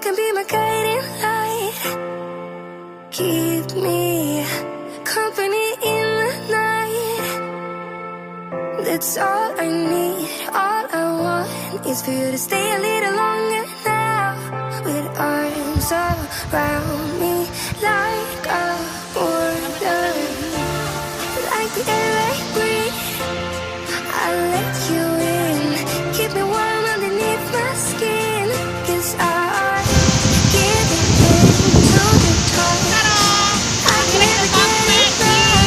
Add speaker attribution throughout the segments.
Speaker 1: can be my guiding light. Keep me company in the night. That's all I need. All I want is for you to stay a little longer now. With arms around me like a border, like the air I breathe. I'll let you in. Keep me warm underneath my skin. 'Cause I'm giving in to the top. I can never get enough.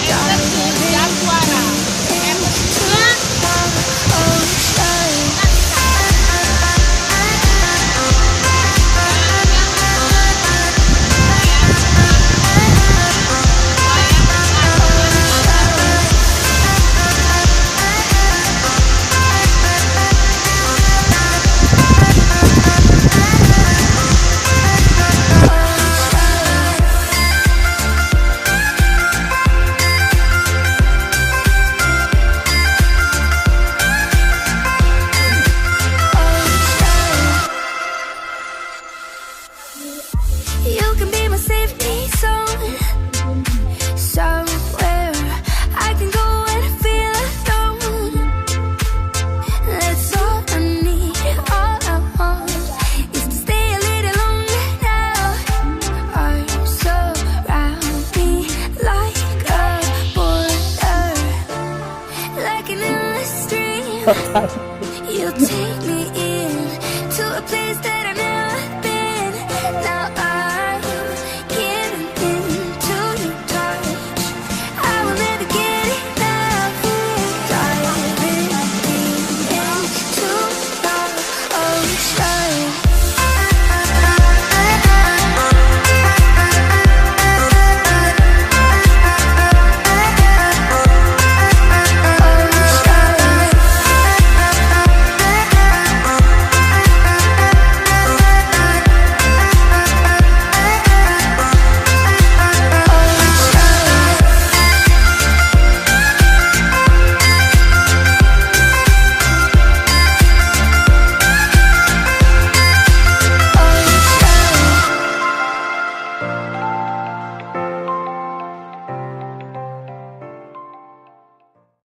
Speaker 1: Diving into the ocean. You can be my safety zone. Somewhere I can go and feel alone. That's all I need. All I want is to stay a little longer now. Arms around me like a border, like an endless stream.